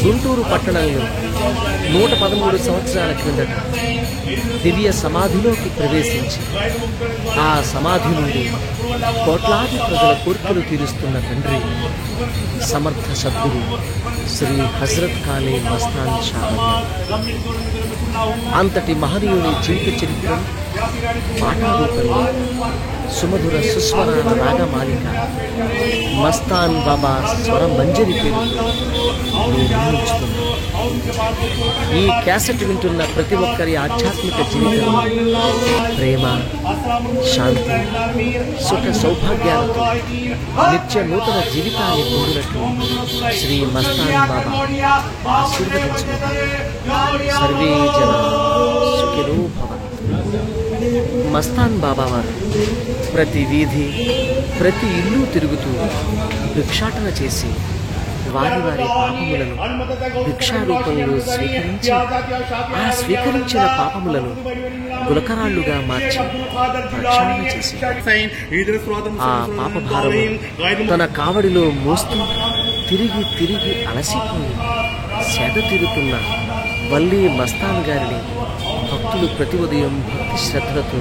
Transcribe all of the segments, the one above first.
గుంటూరు పట్టణంలో 113 సంవత్సరాల క్రిందట దివ్య సమాధిలోకి ప్రవేశించి ఆ సమాధి నుండి కోట్లాది ప్రజల కోరికలు తీరుస్తున్న తండ్రి సమర్థ సద్గురు శ్రీ హజరత్ కాలే మస్తాన్ షా అంతటి మహనీయుని జీవిత చరిత్ర పాఠారూపంలో సుమధుర సుస్వరాల రాగమాలిక మస్తాన్ బాబా స్వర మంజరి పేరుతో నిర్మించుతుంది. ఈ క్యాసెట్ వింటున్న ప్రతి ఒక్కరి ఆధ్యాత్మిక జీవితంలో ప్రేమ, శాంతి, సుఖ సౌభాగ్యాలతో నిత్య నూతన జీవితాన్ని పొందినట్లు శ్రీ మస్తాన్ బాబా ఆశీర్వదించుకుంటారు. సర్వే జనా సుఖినో భవంతు. మస్తాన్ బాబా వారు ప్రతి వీధి, ప్రతి ఇల్లు తిరుగుతూ భిక్షాటన చేసి వారి వారి పాపములను భిక్షారూపంలో స్వీకరించి ఆ స్వీకరించిన పాపములను గులకరాళ్లుగా మార్చి ప్రక్షాళన చేసి ఆ పాపభారము తన కావడిలో మోస్తూ తిరిగి తిరిగి అలసిపోయి సేద తీరుతున్న వల్లి మస్తాన్ గారిని భక్తులు ప్రతి ఉదయం భక్తి శ్రద్ధలతో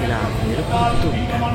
ఇలా నిరుపుతూ ఉంటారు.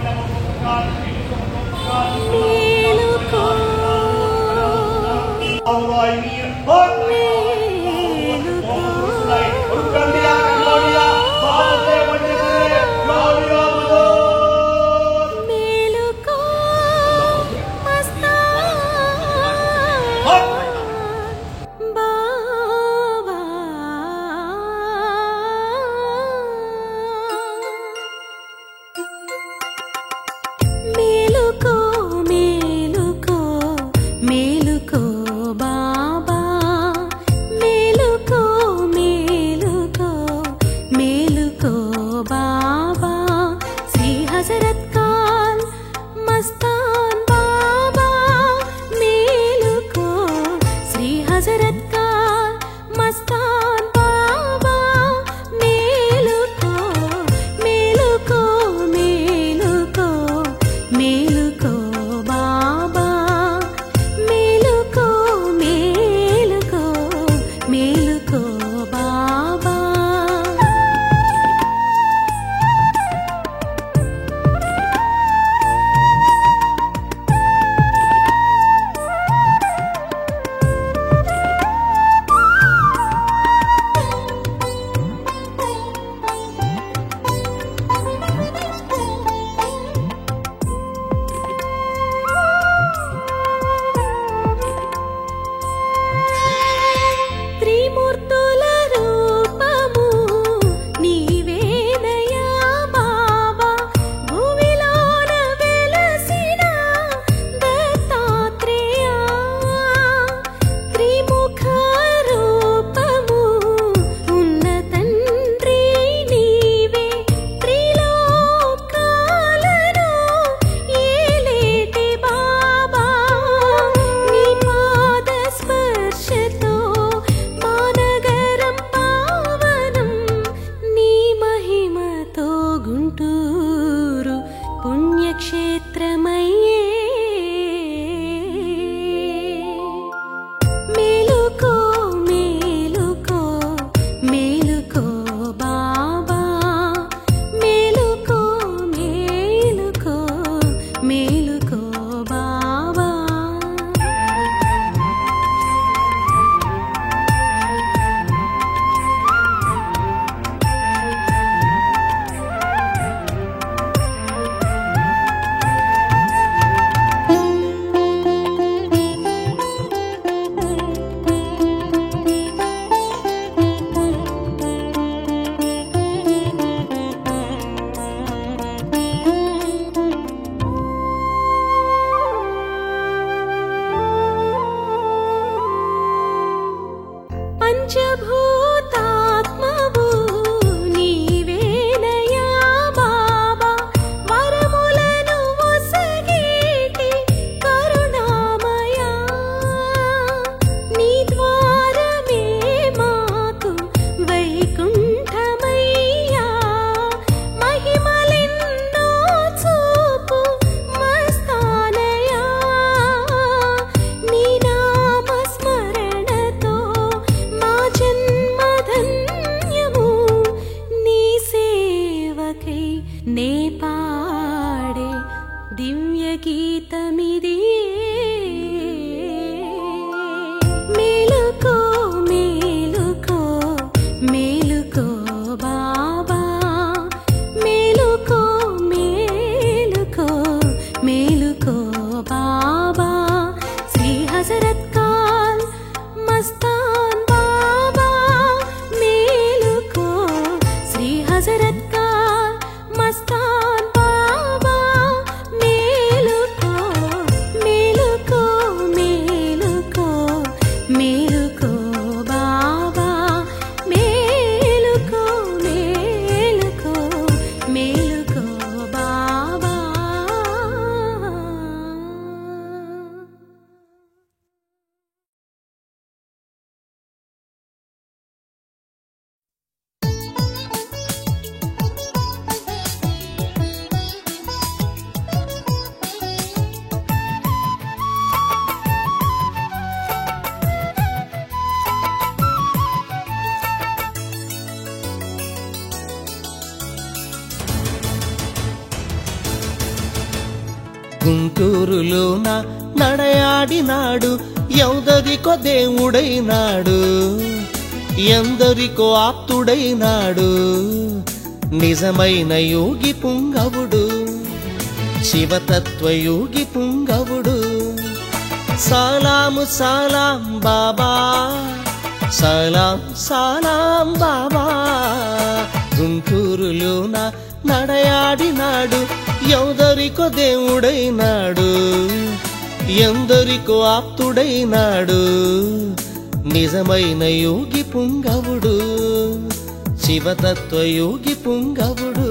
हजरत काल मस्तान बाबा मेलुको श्री हजरत काल मस्तान बाबा मेलुको मेलुको मेलुको मेलुको बाबा मेलुको मेलुको मेलुको बाबा। గుంటూరులోన నడయాడినాడు ఎందరికో దేవుడైనాడు ఎందరికో ఆప్తుడైనాడు నిజమైన యోగి పుంగవుడు శివతత్వయోగి పుంగవుడు సలాము సలాం బాబా సలాం సలాం బాబా గుంటూరులోన నడయాడినాడు ఎందరికో దేవుడైనాడు ఎందరికో ఆప్తుడైనాడు నిజమైన యోగి పుంగవుడు శివతత్వయోగి పుంగవుడు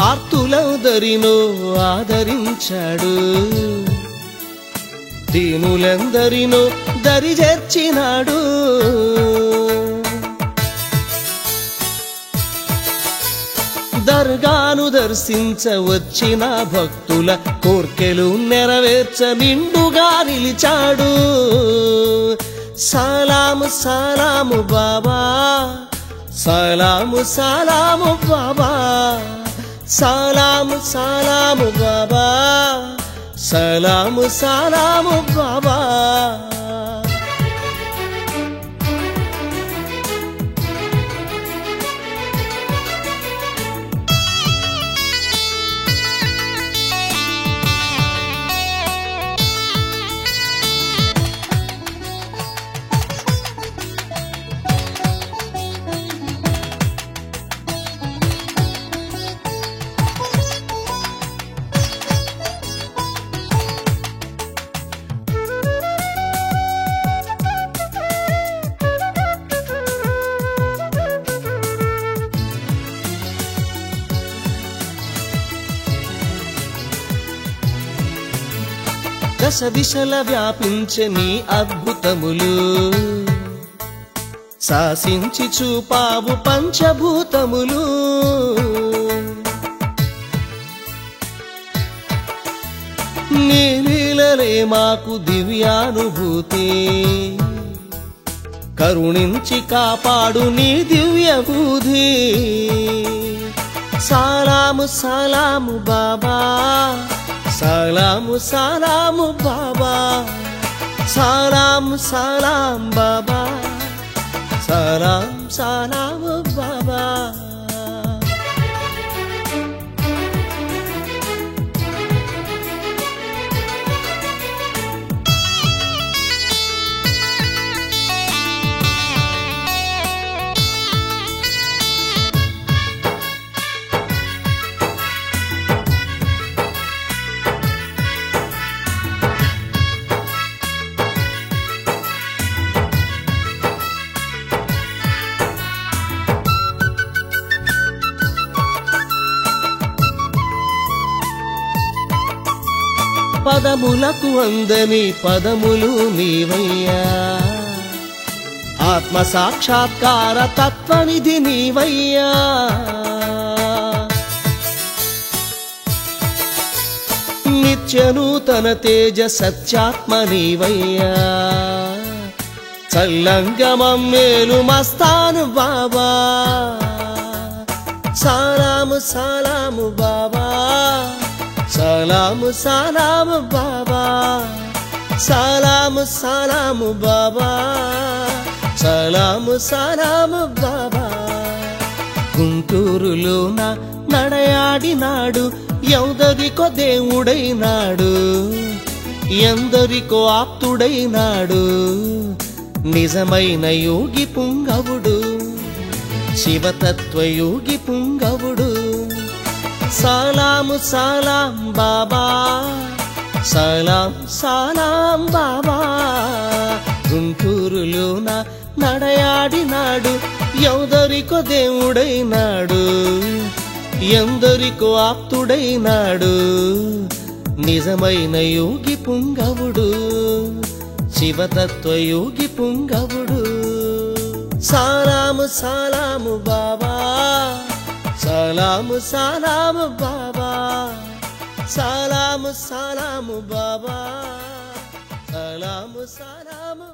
ఆర్తులందరినో ఆదరించాడు దీనులందరినో దరిచేర్చినాడు దర్గాను దర్శించ వచ్చిన భక్తుల కోర్కెలు నెరవేర్చ నిండుగా నిలిచాడు సలాము సలాము బాబా సలాము సలాము బాబా సలాము సలాము బాబా సలాము సలాము బాబా దశ దిశల వ్యాపించే నీ అద్భుతములు శాసించి చూపావు పంచభూతములు నీ లీలలే మాకు దివ్యానుభూతి కరుణించి కాపాడు నీ దివ్య బుద్ధి సలాము సలాము బాబా సలాము సలాము బాబా సలాము సలాం బాబా సలాం సలాము బాబా పదములకు అందని పదములు నీవయ్యా ఆత్మ సాక్షాత్కార తత్వనిధి నీవయ్యా నిత్య నూతన తేజ సత్యాత్మ నీవయ్యా చల్లంగమమ్మేలు మస్తాను బాబా సలాము సలాము బాబా సలాము సలాము బాబా సలాము సలాము బాబా సలాము సలాము బాబా గుంటూరులోన నడయాడినాడు ఎందరికో దేవుడైనాడు ఎందరికో ఆప్తుడైనాడు నిజమైన యోగి పుంగవుడు శివతత్వయోగి పుంగవుడు సలాము సలాం బాబా సలాం సలాం బాబా గుంటూరులోన నడయాడినాడు ఎందరికో దేవుడైనాడు ఎందరికో ఆప్తుడైనాడు నిజమైన యోగి పుంగవుడు శివతత్వయోగి పుంగవుడు సలాము సలాము బాబా సలాము సలాము బాబా సలాము సలాము బాబా సలాము సలాము